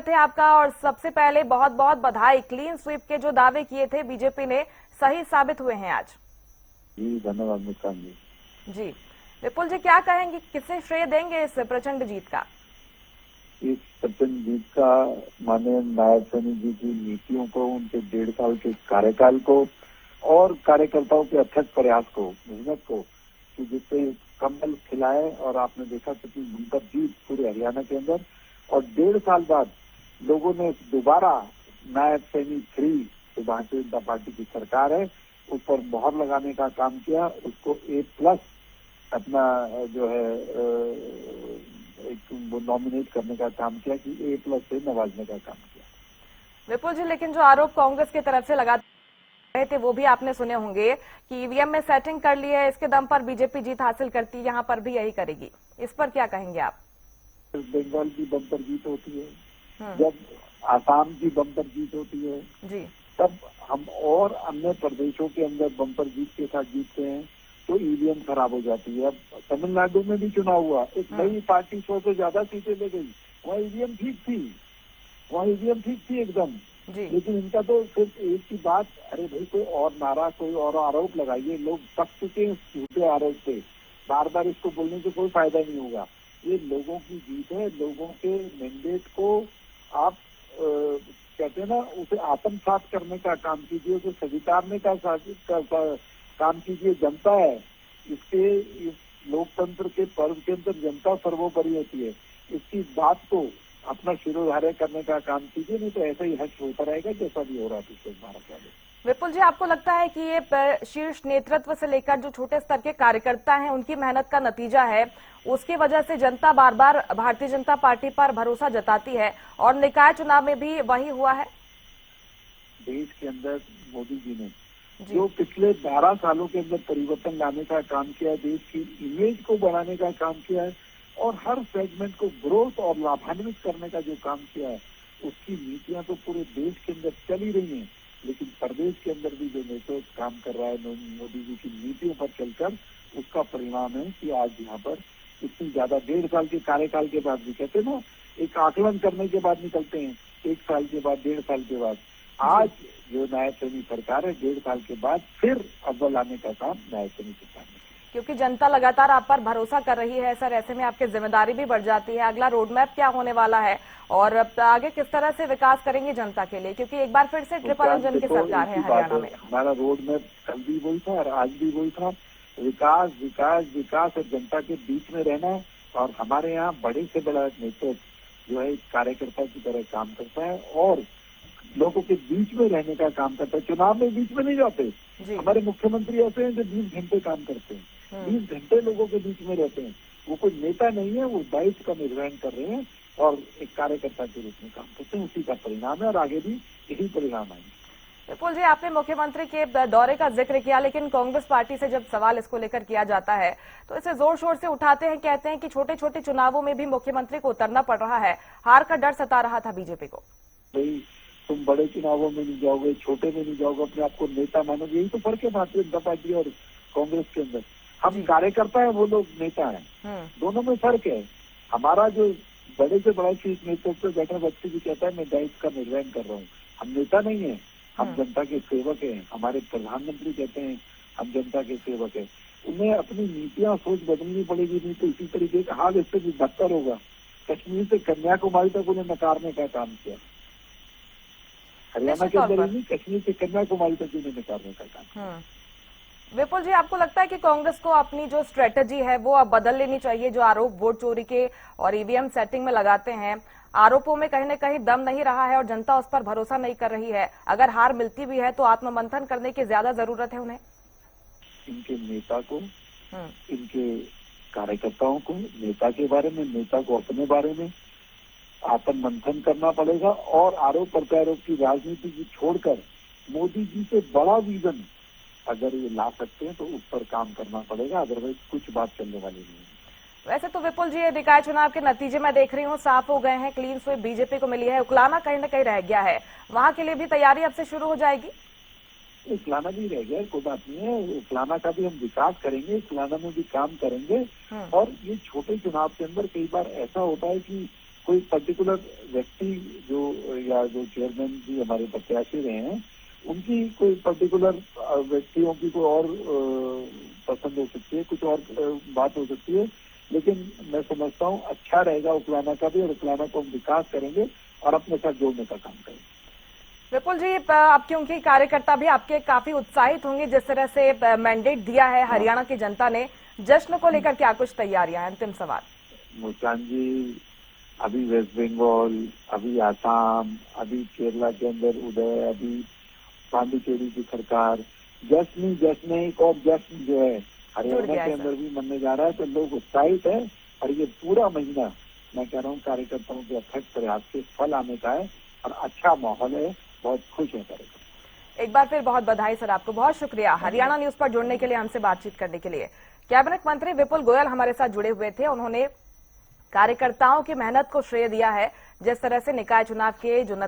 स्वागत है आपका और सबसे पहले बहुत बहुत बधाई। क्लीन स्वीप के जो दावे किए थे बीजेपी ने सही साबित हुए हैं आज। जी धन्यवाद मुस्कान जी। जी विपुल जी, क्या कहेंगे, किसे श्रेय देंगे इस प्रचंड जीत का? इस प्रचंड जीत का माननीय नायब सैनी जी की नीतियों को, उनके 1.5 साल के कार्यकाल को और कार्यकर्ताओं के अथक प्रयास को, मेहनत को, कि जिससे कमल खिलाए और आपने देखा कितनी बुनकर जीत पूरे हरियाणा के अंदर। और 1.5 साल बाद लोगों ने दोबारा नायब सैनी 3 जो भारतीय जनता पार्टी की सरकार है उस पर मोहर लगाने का काम किया, उसको A+ अपना जो है एक नॉमिनेट करने का काम किया कि A+ से नवाजने का काम किया। विपुल जी, लेकिन जो आरोप कांग्रेस की तरफ से लगा रहे थे वो भी आपने सुने होंगे कि ईवीएम में सेटिंग कर ली है, इसके दम पर बीजेपी जीत हासिल करती है, यहाँ पर भी यही करेगी। इस पर क्या कहेंगे आप? बंगाल की बम्पर जीत होती है, जब आसाम की बम्पर जीत होती है जी, तब हम और अन्य प्रदेशों के अंदर बम्पर जीत के साथ जीतते हैं तो ईवीएम खराब हो जाती है। अब तमिलनाडु में भी चुनाव हुआ, एक नई पार्टी 100 से ज्यादा सीटें ले गई, वहाँ ईवीएम ठीक थी एकदम। लेकिन इनका तो सिर्फ एक ही बात, अरे भाई कोई और नारा, कोई और आरोप लगाइए, लोग पक चुके हैं झूठे आरोप से, बार बार इसको बोलने से कोई फायदा नहीं होगा। ये लोगों की जीत है, लोगों के मैंडेट को आप कहते हैं ना, उसे आत्मसात करने का काम कीजिए, उसे स्वीकारने का काम कीजिए। जनता है, इस लोकतंत्र के पर्व के अंदर जनता सर्वोपरि होती है, इसकी बात को अपना शिरोधार्य करने का काम कीजिए, नहीं तो ऐसा ही हर्ष होता रहेगा जैसा भी हो रहा है पिछले 12 साल। विपुल जी, आपको लगता है कि ये शीर्ष नेतृत्व से लेकर जो छोटे स्तर के कार्यकर्ता हैं उनकी मेहनत का नतीजा है, उसकी वजह से जनता बार बार भारतीय जनता पार्टी पर भरोसा जताती है और निकाय चुनाव में भी वही हुआ है? देश के अंदर मोदी जी ने जो पिछले 12 सालों के अंदर परिवर्तन लाने का काम किया है, देश की इमेज को बढ़ाने का काम किया है और हर सेगमेंट को ग्रोथ और लाभान्वित करने का जो काम किया है, उसकी नीतियां तो पूरे देश के अंदर चल ही रही हैं। लेकिन प्रदेश के अंदर भी जो नेतृत्व काम कर रहा है मोदी जी की नीतियों पर चलकर, उसका परिणाम है कि आज यहाँ पर इतनी ज्यादा 1.5 साल के कार्यकाल के बाद भी, कहते हैं ना, एक आकलन करने के बाद निकलते हैं, 1 साल के बाद, 1.5 साल के बाद, आज जो नायब सैनी सरकार है 1.5 साल के बाद फिर अव्वल आने का काम नायब सैनी सरकार ने, क्योंकि जनता लगातार आप पर भरोसा कर रही है सर, ऐसे में आपकी जिम्मेदारी भी बढ़ जाती है। अगला रोडमैप क्या होने वाला है और आगे किस तरह से विकास करेंगे जनता के लिए, क्योंकि एक बार फिर से ट्रिपल इंजन की सरकार है हरियाणा में। हमारा रोडमैप कल भी वही था और आज भी वही था, विकास विकास विकास और जनता के बीच में रहना। और हमारे यहाँ बड़े से बड़ा नेतृत्व जो है कार्यकर्ता की तरह काम करता है और लोगों के बीच में रहने का काम करता है। चुनाव में बीच में नहीं जाते, हमारे मुख्यमंत्री ऐसे हैं जो 20 घंटे काम करते हैं, 20 घंटे लोगों के बीच में रहते हैं। वो कोई नेता नहीं है, वो दायित्व का निर्वहन कर रहे हैं और एक कार्यकर्ता के रूप में काम करते हैं। उसी का परिणाम है और आगे भी यही परिणाम आएंगे। विपुल जी, आपने मुख्यमंत्री के दौरे का जिक्र किया, लेकिन कांग्रेस पार्टी से जब सवाल इसको लेकर किया जाता है तो इसे जोर शोर से उठाते हैं, कहते हैं कि छोटे छोटे चुनावों में भी मुख्यमंत्री को उतरना पड़ रहा है, हार का डर सता रहा था बीजेपी को। भाई तुम बड़े चुनावों में नहीं जाओगे, छोटे में नहीं जाओगे, अपने आप को नेता मानोगे, यही तो फर्क है भारतीय जनता पार्टी और कांग्रेस के अंदर। हम कार्यकर्ता है, वो लोग नेता हैं, दोनों में फर्क है। हमारा जो बड़े से बड़ा शीर्ष नेतृत्व बैठा व्यक्ति भी कहता है मैं दायित्व का निर्वहन कर रहा हूँ, हम नेता नहीं है, हम जनता के सेवक हैं। हमारे प्रधानमंत्री कहते हैं हम जनता के सेवक हैं। उन्हें अपनी नीतियां सोच बदलनी पड़ेगी, नहीं तो इसी तरीके का हाल इससे भी बदतर होगा। कश्मीर से कन्याकुमारी तक उन्हें नकारने का काम किया, हरियाणा के अंदर ही नहीं, कश्मीर से कन्याकुमारी तक उन्हें नकारने का काम। विपुल जी, आपको लगता है कि कांग्रेस को अपनी जो स्ट्रेटजी है वो अब बदल लेनी चाहिए? जो आरोप वोट चोरी के और ईवीएम सेटिंग में लगाते हैं, आरोपों में कहीं न कहीं दम नहीं रहा है और जनता उस पर भरोसा नहीं कर रही है। अगर हार मिलती भी है तो आत्ममंथन करने की ज्यादा जरूरत है उन्हें। इनके नेता को, इनके कार्यकर्ताओं को, नेता के बारे में, नेता को अपने बारे में आत्ममंथन करना पड़ेगा और आरोप प्रत्यारोप की राजनीति की छोड़कर मोदी जी से बड़ा विजन अगर ये ला सकते हैं तो उस पर काम करना पड़ेगा, अदरवाइज कुछ बात चलने वाली नहीं है। वैसे तो विपुल जी, ये निकाय चुनाव के नतीजे मैं देख रही हूँ साफ हो गए हैं, क्लीन स्वीप बीजेपी को मिली है, उकलाना कहीं न कहीं रह गया है, वहां के लिए भी तैयारी अब से शुरू हो जाएगी? उकलाना भी रह गया, कोई बात नहीं है, उकलाना का भी हम विकास करेंगे, उकलाना में भी काम करेंगे। और ये छोटे चुनाव के अंदर कई बार ऐसा होता है कि कोई पर्टिकुलर व्यक्ति जो या जो चेयरमैन जी हमारे प्रत्याशी रहे हैं, उनकी कोई पर्टिकुलर व्यक्तियों की कोई और पसंद हो सकती है, कुछ और बात हो सकती है, लेकिन मैं समझता हूँ अच्छा रहेगा उपलाना का भी, और उपलाना को हम विकास करेंगे और अपने साथ जोड़ने का काम करेंगे। विपुल जी, अब क्योंकि कार्यकर्ता भी आपके काफी उत्साहित होंगे, जिस तरह से मैंडेट दिया है हरियाणा की जनता ने, जश्न को लेकर क्या कुछ तैयारियां हैं? अंतिम सवाल। मुस्कान जी, अभी वेस्ट बंगाल, अभी आसाम, अभी केरला के अंदर उदय, अभी पांडिचेरी की सरकार, जश्न एक और जश्न जो है हरियाणा के अंदर भी मनने जा रहा है, तो लोग उत्साहित है। और ये पूरा महीना मैं कह रहा हूँ कार्यकर्ताओं के अथक प्रयास के फल आने का है, और अच्छा माहौल है, बहुत खुश है कार्यकर्ता। एक बार फिर बहुत बधाई सर, आपको बहुत शुक्रिया हरियाणा न्यूज पर जुड़ने के लिए, हमसे बातचीत करने के लिए। कैबिनेट मंत्री विपुल गोयल हमारे साथ जुड़े हुए थे। उन्होंने कार्यकर्ताओं की मेहनत को श्रेय दिया है, जिस तरह से निकाय चुनाव के जो